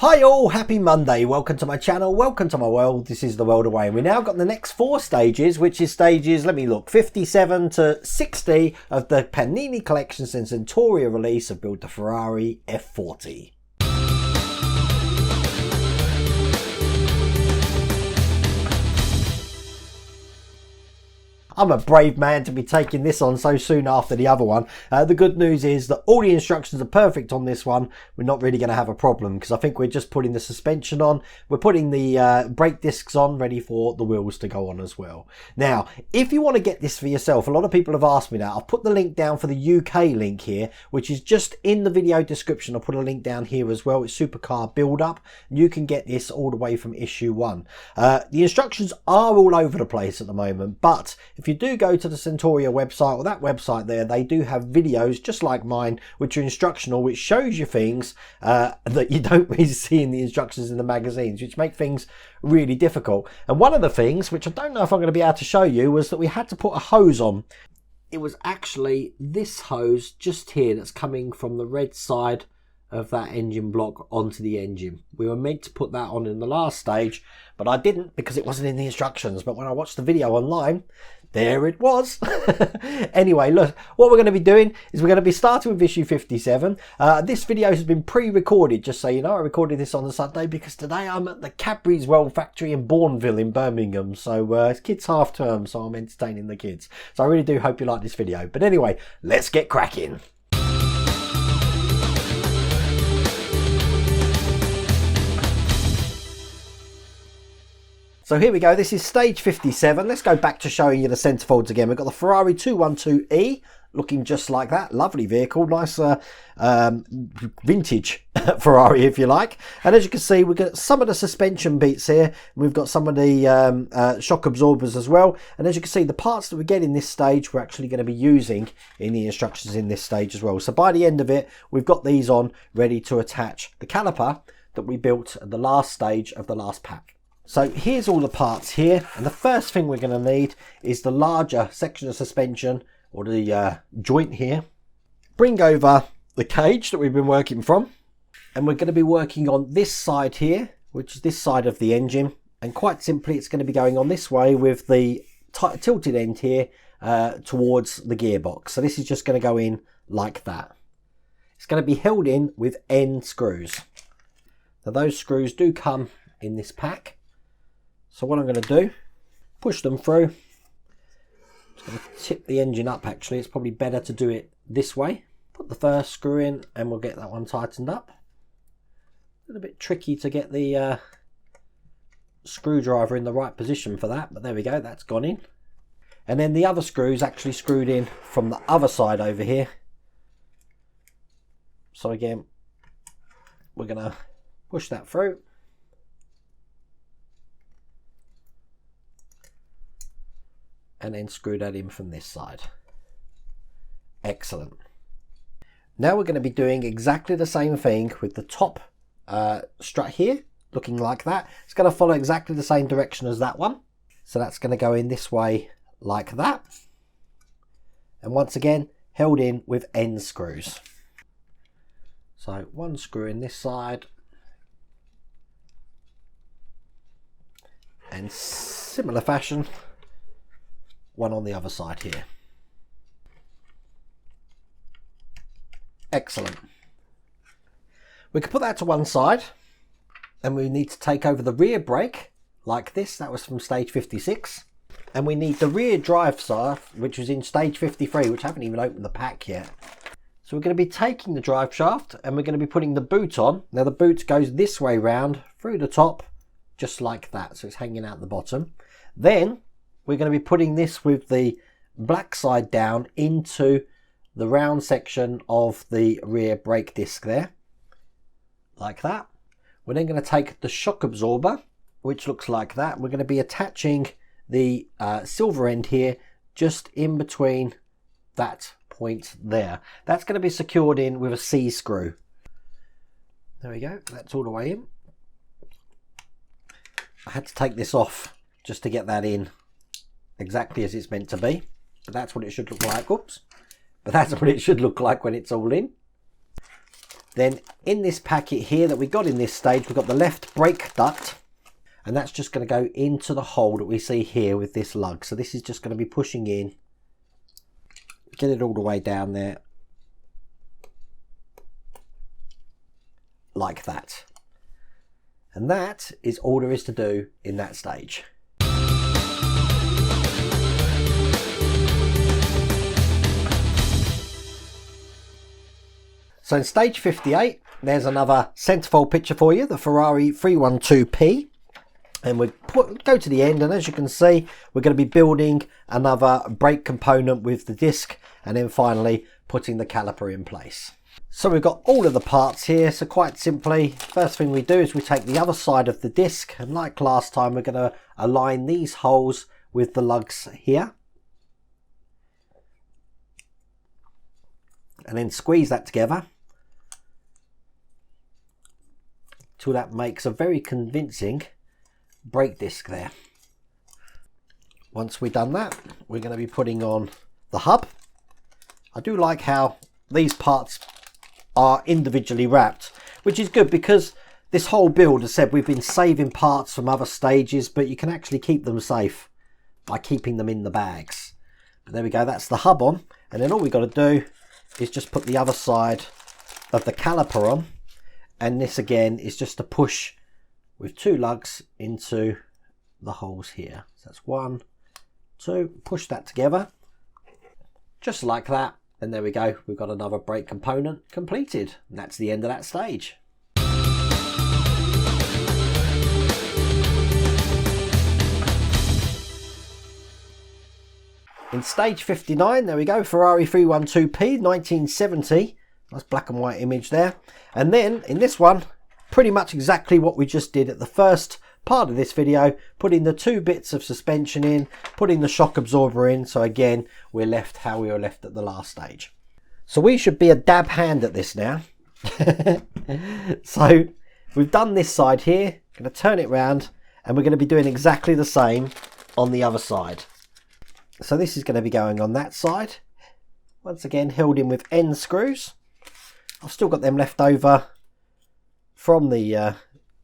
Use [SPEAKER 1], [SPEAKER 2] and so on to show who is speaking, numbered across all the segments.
[SPEAKER 1] Hi all, happy Monday, welcome to my channel, welcome to my world. This is the World Away, and we now got the next 4 stages, which is stages, let me look, 57 to 60 of the Panini Collections and Centuria release of Build the Ferrari F40. I'm a brave man to be taking this on so soon after the other one. The good news is that all the instructions are perfect on this one. We're not really going to have a problem because I think we're just putting the suspension on. We're putting the brake discs on, ready for the wheels to go on as well. Now, if you want to get this for yourself, a lot of people have asked me that. I've put the link down for the UK link here, which is just in the video description. I'll put a link down here as well. It's Supercar Build Up. You can get this all the way from issue 1. The instructions are all over the place at the moment, but if you do go to the Centuria website or that website there, they do have videos just like mine which are instructional, which shows you things that you don't really see in the instructions in the magazines, which make things really difficult. And one of the things, which I don't know if I'm going to be able to show you, was that we had to put a hose on. It was actually this hose just here that's coming from the red side of that engine block onto the engine. We were meant to put that on in the last stage, but I didn't because it wasn't in the instructions. But when I watched the video online, there it was. Anyway, look, what we're going to be doing is we're going to be starting with issue 57. This video has been pre-recorded, just so you know. I recorded this on the Sunday because today I'm at the Cadbury's World Factory in Bourneville in Birmingham. So it's kids' half term, so I'm entertaining the kids. So I really do hope you like this video. But anyway, let's get cracking. So here we go, this is stage 57. Let's go back to showing you the centerfolds again. We've got the Ferrari 212E, looking just like that. Lovely vehicle, nice vintage Ferrari, if you like. And as you can see, we've got some of the suspension beats here. We've got some of the shock absorbers as well. And as you can see, the parts that we get in this stage, we're actually going to be using in the instructions in this stage as well. So by the end of it, we've got these on, ready to attach the caliper that we built at the last stage of the last pack. So here's all the parts here, and the first thing we're going to need is the larger section of suspension, or the joint here. Bring over the cage that we've been working from, and we're going to be working on this side here, which is this side of the engine, and quite simply it's going to be going on this way with the tilted end here towards the gearbox. So this is just going to go in like that. It's going to be held in with end screws. Now those screws do come in this pack. So what I'm going to do, push them through. I'm going to tip the engine up actually. It's probably better to do it this way. Put the first screw in and we'll get that one tightened up. A little bit tricky to get the screwdriver in the right position for that, but there we go, that's gone in. And then the other screw is actually screwed in from the other side over here. So again, we're going to push that through. And then screw that in from this side. Excellent. Now we're going to be doing exactly the same thing with the top strut here, looking like that. It's going to follow exactly the same direction as that one. So that's going to go in this way like that. And once again, held in with end screws. So one screw in this side. And similar fashion, one on the other side here. Excellent. We can put that to one side, and we need to take over the rear brake like this. That was from stage 56. And we need the rear drive shaft, which was in stage 53, which I haven't even opened the pack yet. So we're going to be taking the drive shaft and we're going to be putting the boot on. Now the boot goes this way round through the top, just like that. So it's hanging out the bottom. Then we're going to be putting this with the black side down into the round section of the rear brake disc there, like that. We're then going to take the shock absorber, which looks like that. We're going to be attaching the silver end here, just in between that point there. That's going to be secured in with a C screw. There we go, that's all the way in. I had to take this off just to get that in exactly as it's meant to be, but that's what it should look like. Oops, but that's what it should look like when it's all in. Then in this packet here that we got in this stage, we've got the left brake duct, and that's just going to go into the hole that we see here with this lug. So this is just going to be pushing in, get it all the way down there, like that. And that is all there is to do in that stage. So in stage 58, there's another centerfold picture for you, the Ferrari 312P. And we go to the end, and as you can see, we're going to be building another brake component with the disc, and then finally putting the caliper in place. So we've got all of the parts here. So quite simply, first thing we do is we take the other side of the disc, and like last time, we're going to align these holes with the lugs here. And then squeeze that together till that makes a very convincing brake disc there. Once we've done that, we're going to be putting on the hub. I do like how these parts are individually wrapped, which is good because this whole build, as said, we've been saving parts from other stages, but you can actually keep them safe by keeping them in the bags. But there we go, that's the hub on, and then all we've got to do is just put the other side of the caliper on, and this again is just to push with two lugs into the holes here. So that's 1, 2, push that together just like that, and there we go, we've got another brake component completed, and that's the end of that stage. In stage 59, there we go, Ferrari 312P 1970. Nice black and white image there. And then in this one, pretty much exactly what we just did at the first part of this video, putting the 2 bits of suspension in, putting the shock absorber in. So again, we're left how we were left at the last stage. So we should be a dab hand at this now. So we've done this side here, going to turn it round, and we're going to be doing exactly the same on the other side. So this is going to be going on that side. Once again, held in with end screws. I've still got them left over from the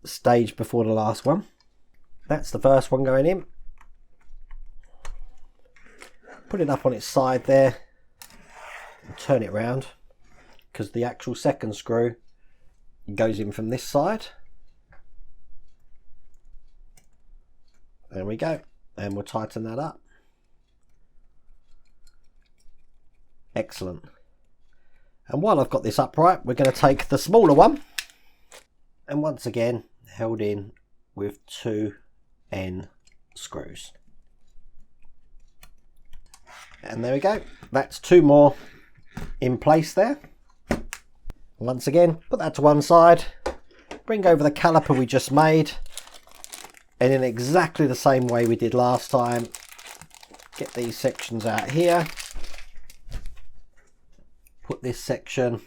[SPEAKER 1] stage before the last one. That's the first one going in. Put it up on its side there and turn it round, because the actual second screw goes in from this side. There we go, and we'll tighten that up. Excellent. And while I've got this upright, we're going to take the smaller one, and once again held in with 2 end screws. And there we go, that's 2 more in place there. Once again, put that to one side, bring over the caliper we just made, and in exactly the same way we did last time, get these sections out here, put this section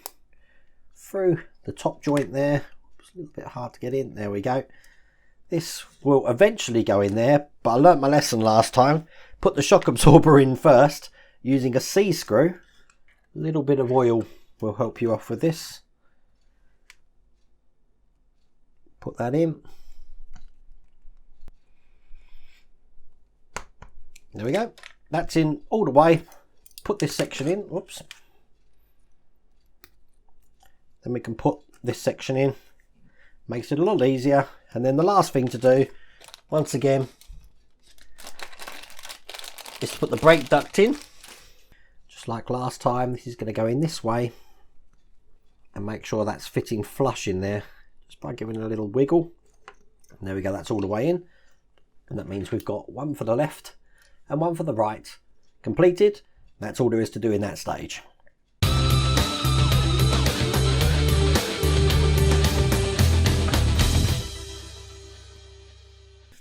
[SPEAKER 1] through the top joint there. It's a little bit hard to get in. There we go. This will eventually go in there, but I learnt my lesson last time. Put the shock absorber in first using a C-screw. A little bit of oil will help you off with this. Put that in. There we go. That's in all the way. Put this section in. Whoops. Then we can put this section in. Makes it a lot easier. And then the last thing to do, once again, is to put the brake duct in. Just like last time, this is going to go in this way. And make sure that's fitting flush in there. Just by giving it a little wiggle. And there we go, that's all the way in. And that means we've got one for the left and one for the right completed. That's all there is to do in that stage.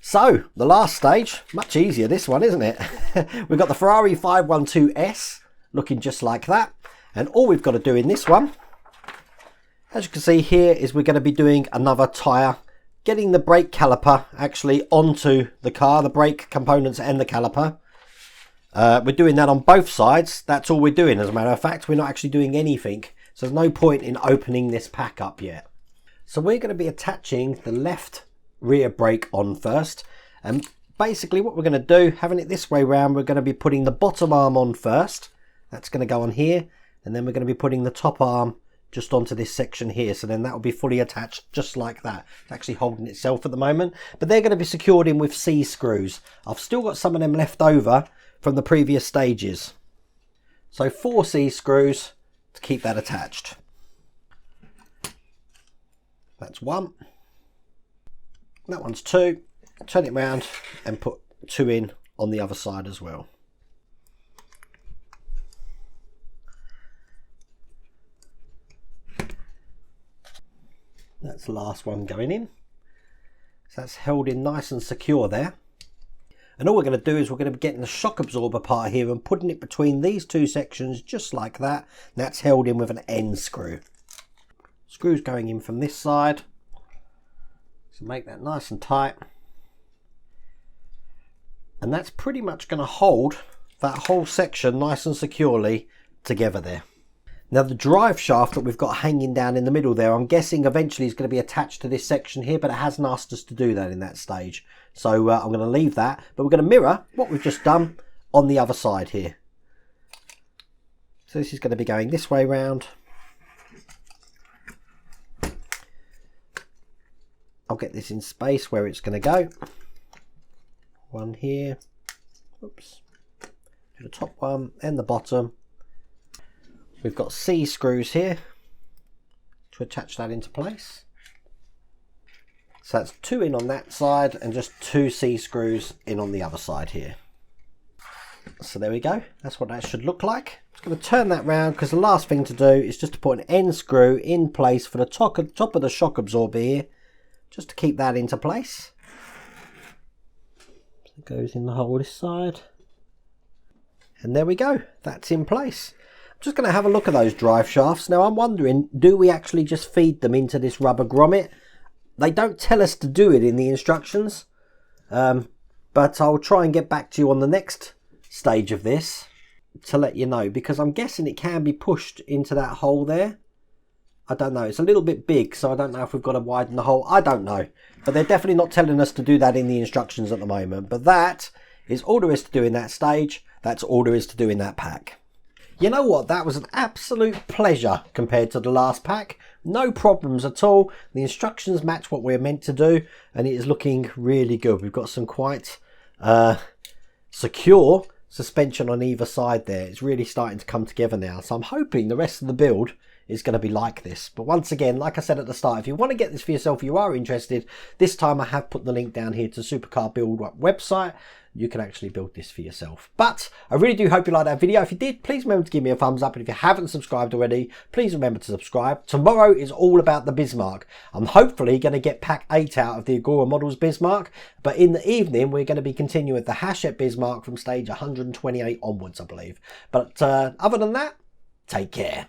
[SPEAKER 1] So, the last stage, much easier this one, isn't it? We've got the Ferrari 512S looking just like that. And all we've got to do in this one, as you can see here, is we're going to be doing another tyre, getting the brake caliper actually onto the car, the brake components and the caliper. We're doing that on both sides. That's all we're doing, as a matter of fact. We're not actually doing anything. So there's no point in opening this pack up yet. So we're going to be attaching the left rear brake on first. And basically what we're going to do, having it this way round, we're going to be putting the bottom arm on first. That's going to go on here. And then we're going to be putting the top arm just onto this section here. So then that will be fully attached just like that. It's actually holding itself at the moment. But they're going to be secured in with C screws. I've still got some of them left over from the previous stages. So 4 C screws to keep that attached. That's 1. That one's 2. Turn it round and put 2 in on the other side as well. That's the last one going in. So that's held in nice and secure there. And all we're going to do is we're going to be getting the shock absorber part here and putting it between these 2 sections just like that. And that's held in with an end screw. Screws going in from this side. So make that nice and tight. And that's pretty much going to hold that whole section nice and securely together there. Now the drive shaft that we've got hanging down in the middle there, I'm guessing eventually is going to be attached to this section here, but it hasn't asked us to do that in that stage. So I'm going to leave that, but we're going to mirror what we've just done on the other side here. So this is going to be going this way round. I'll get this in space where it's going to go. One here. Oops. The top one and the bottom. We've got C screws here to attach that into place. So that's 2 in on that side and just 2 C screws in on the other side here. So there we go. That's what that should look like. I'm just going to turn that round because the last thing to do is just to put an end screw in place for the top of the shock absorber here, just to keep that into place. So it goes in the hole this side. And there we go. That's in place. Just going to have a look at those drive shafts. Now I'm wondering, do we actually just feed them into this rubber grommet? They don't tell us to do it in the instructions, but I'll try and get back to you on the next stage of this to let you know, because I'm guessing it can be pushed into that hole there. I don't know, it's a little bit big, so I don't know if we've got to widen the hole. I don't know, but they're definitely not telling us to do that in the instructions at the moment. But that is all there is to do in that stage. That's all there is to do in that pack. You know what, that was an absolute pleasure compared to the last pack. No problems at all. The instructions match what we're meant to do, and it is looking really good. We've got some quite secure suspension on either side there. It's really starting to come together now, so I'm hoping the rest of the build is going to be like this. But once again, like I said at the start, if you want to get this for yourself, you are interested, this time I have put the link down here to Supercar Build website. You can actually build this for yourself. But I really do hope you liked that video. If you did, please remember to give me a thumbs up. And if you haven't subscribed already, please remember to subscribe. Tomorrow is all about the Bismarck. I'm hopefully going to get pack 8 out of the Agora Models Bismarck. But in the evening, we're going to be continuing with the Hachette Bismarck from stage 128 onwards, I believe. But other than that, take care.